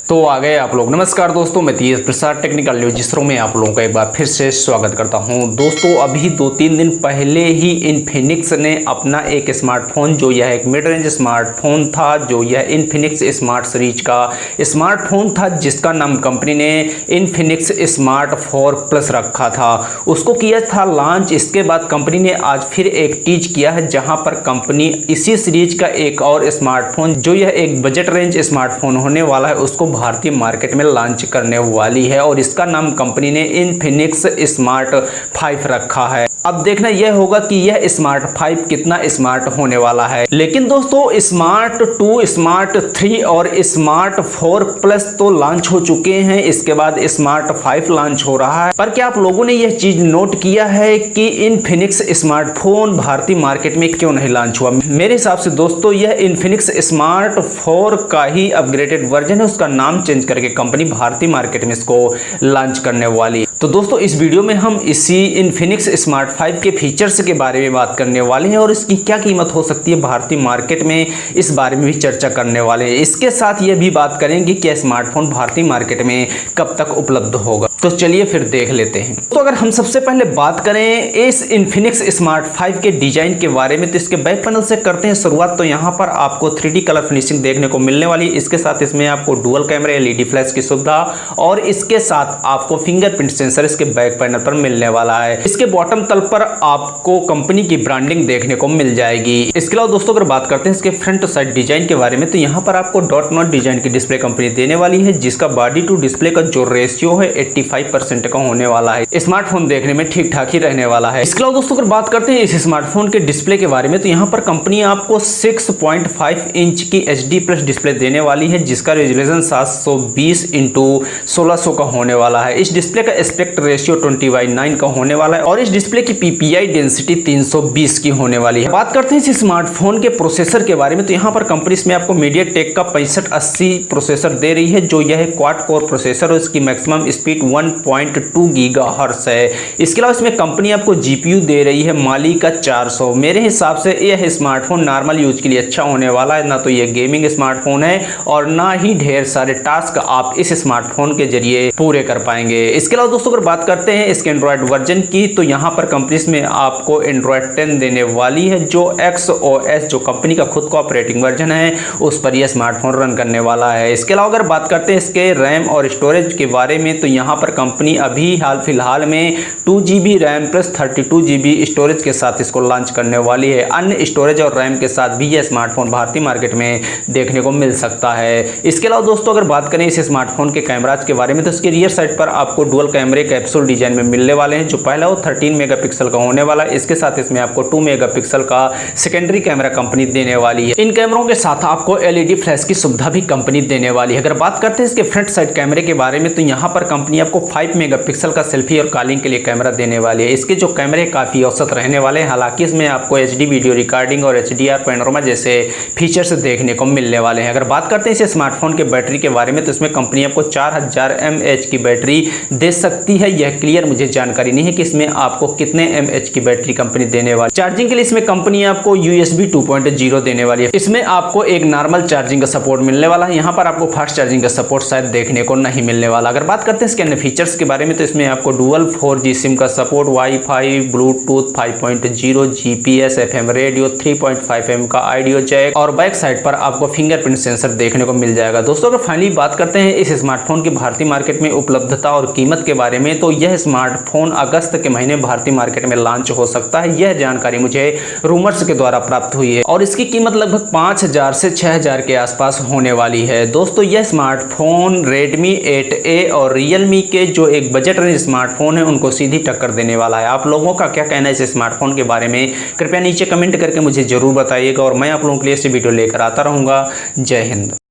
तो आ गए आप लोग। नमस्कार दोस्तों, मैं तेज प्रसाद टेक्निकल न्यूज़ में आप लोगों का एक बार फिर से स्वागत करता हूं। दोस्तों अभी 2-3 दिन पहले ही इन्फिनिक्स ने अपना एक स्मार्टफोन, जो यह एक मिड रेंज स्मार्टफोन था, जो यह इन्फिनिक्स स्मार्ट सीरीज का स्मार्टफोन था, जिसका नाम कंपनी ने इन्फिनिक्स स्मार्ट 4 प्लस रखा था, उसको किया था लॉन्च। इसके बाद कंपनी ने आज फिर एक टीज किया है, जहां पर कंपनी इसी सीरीज का एक और स्मार्टफोन, जो यह एक बजट रेंज स्मार्टफोन होने वाला है, उसको भारतीय मार्केट में लॉन्च करने वाली है और इसका नाम कंपनी ने इन्फिनिक्स स्मार्ट 5 रखा है। अब देखना यह होगा कि यह स्मार्ट 5 कितना स्मार्ट होने वाला है। लेकिन दोस्तों स्मार्ट 2, स्मार्ट 3 और स्मार्ट 4 प्लस तो लॉन्च हो चुके हैं, इसके बाद स्मार्ट 5 लॉन्च हो रहा है। पर क्या आप लोगों ने यह चीज नोट किया है कि इन्फिनिक्स स्मार्टफोन भारतीय मार्केट में क्यों नहीं लॉन्च हुआ? मेरे हिसाब से दोस्तों यह इन्फिनिक्स स्मार्ट 4 का ही अपग्रेडेड वर्जन है, उसका नाम चेंज करके कंपनी भारतीय मार्केट में इसको लॉन्च करने वाली है। तो दोस्तों इस वीडियो में हम इसी इन्फिनिक्स स्मार्ट 5 के फीचर्स के बारे में बात करने वाले हैं और इसकी क्या कीमत हो सकती है भारतीय मार्केट में, इस बारे में भी चर्चा करने वाले हैं। इसके साथ यह भी बात करेंगे कि स्मार्टफोन भारतीय मार्केट में कब तक उपलब्ध होगा। तो चलिए फिर देख लेते हैं। तो अगर हम सबसे पहले बात करें इस इन्फिनिक्स स्मार्ट 5 के डिजाइन के बारे में, तो इसके बैक पैनल से करते हैं शुरुआत। तो यहाँ पर आपको 3D कलर फिनिशिंग देखने को मिलने वाली है। इसके साथ इसमें आपको डुअल कैमरा LED फ्लैश की सुविधा और इसके साथ आपको फिंगरप्रिंट सेंसर इसके बैक पैनल पर मिलने वाला है। इसके बॉटम तल पर आपको कंपनी की ब्रांडिंग देखने को मिल जाएगी। इसके अलावा दोस्तों अगर बात करते हैं इसके फ्रंट साइड डिजाइन के बारे में, तो यहाँ पर आपको डॉट नॉट डिजाइन की डिस्प्ले कंपनी देने वाली है, जिसका बॉडी टू डिस्प्ले का जो रेशियो है 85% का होने वाला है। स्मार्टफोन देखने में ठीक ठाक ही रहने वाला है। इसके अलावा दोस्तों अगर बात करते हैं इस स्मार्टफोन के डिस्प्ले के बारे में, तो यहाँ पर कंपनी आपको 6.5 इंच की HD+ डिस्प्ले देने वाली है, जिसका रेजोल्यूशन 720x1600 का होने वाला है। इस डिस्प्ले का एस्पेक्ट रेशियो 20:9 का होने वाला है और इस डिस्प्ले की PPI डेंसिटी 320 की होने वाली है। बात करते हैं इस स्मार्टफोन के प्रोसेसर के बारे में, तो यहाँ पर कंपनी इसमें आपको MediaTek का 6580 प्रोसेसर दे रही है, जो यह क्वाड कोर प्रोसेसर और इसकी मैक्सिमम स्पीड 1.2 गीगाहर्ट्ज है। इसके अलावा इसमें कंपनी आपको GPU दे रही है माली का 400। मेरे हिसाब से यह स्मार्टफोन नॉर्मल यूज के लिए अच्छा होने वाला है, ना तो यह गेमिंग स्मार्टफोन है और ना ही ढेर सारे टास्क आप इस स्मार्टफोन के जरिए पूरे कर पाएंगे। इसके अलावा दोस्तों अगर बात करते हैं इसके एंड्रॉयड वर्जन की, तो यहाँ पर कंपनी में आपको एंड्रॉयड 10 देने वाली है, जो XOS जो कंपनी का खुद का ऑपरेटिंग वर्जन है, उस पर यह स्मार्टफोन रन करने वाला है। इसके अलावा अगर बात करते हैं इसके रैम और स्टोरेज के बारे में, तो यहाँ पर कंपनी अभी हाल फिलहाल में 2GB RAM plus 32GB storage के साथ इसको लॉन्च करने वाली है। अन्य स्टोरेज और रैम के साथ भी यह स्मार्टफोन भारतीय मार्केट में देखने को मिल सकता है। इसके अलावा दोस्तों अगर बात करें इस स्मार्टफोन के कैमराज के बारे में, तो इसके रियर साइड पर आपको डुअल कैमरे कैप्सूल डिजाइन में मिलने वाले हैं। जो पहला वो 13 मेगापिक्सल का होने वाला है। इसके साथ इसमें आपको 2 मेगापिक्सल का सेकेंडरी कैमरा कंपनी देने वाली है। इन कैमरों के साथ आपको LED फ्लैश की सुविधा भी कंपनी देने वाली है। अगर बात करते हैं इसके फ्रंट साइड कैमरे के बारे में, तो यहाँ पर कंपनी आपको 5 मेगापिक्सल का सेल्फी और कॉलिंग के लिए कैमरा देने वाली है। इसके जो कैमरे काफी औसत रहने वाले हैं, हालांकि इसमें आपको HD वीडियो रिकॉर्डिंग और HDR पैनोरमा जैसे फीचर्स देखने को मिलने वाले हैं। अगर बात करते हैं इस स्मार्टफोन के बैटरी के बारे में, तो इसमें कंपनी आपको 4000 mAh की बैटरी दे सकती है। यह क्लियर मुझे जानकारी नहीं है कि इसमें आपको कितने mAh की बैटरी कंपनी देने वाली। चार्जिंग के लिए इसमें कंपनी आपको USB 2.0 देने वाली है। इसमें आपको एक नॉर्मल चार्जिंग का सपोर्ट मिलने वाला है, यहाँ पर आपको फास्ट चार्जिंग का सपोर्ट शायद देखने को नहीं मिलने वाला। अगर बात करते हैं इसके अन्य फीचर्स के बारे में, तो इसमें आपको डुअल 4G सिम का support, wifi, Bluetooth 5.0, GPS, FM radio, 3.5mm का ऑडियो जैक और बैक साइड पर आपको फिंगरप्रिंट सेंसर देखने को मिल जाएगा। दोस्तों अगर फाइनली बात करते हैं इस स्मार्टफोन की भारतीय मार्केट में उपलब्धता और कीमत के बारे में, तो यह स्मार्टफोन अगस्त के महीने भारतीय मार्केट में लॉन्च हो सकता है। यह जानकारी मुझे रूमर्स के द्वारा प्राप्त हुई है और इसकी कीमत लगभग 5000 से 6000 के आसपास होने वाली है। दोस्तों यह स्मार्टफोन Redmi 8A और Realme के जो एक बजट रेंज स्मार्टफोन है, उनको सीधी टक्कर देने वाला है। आप लोगों का क्या कहना है इस स्मार्टफोन के बारे में? कृपया नीचे कमेंट करके मुझे जरूर बताइएगा और मैं आप लोगों के लिए ऐसी वीडियो लेकर आता रहूंगा। जय हिंद।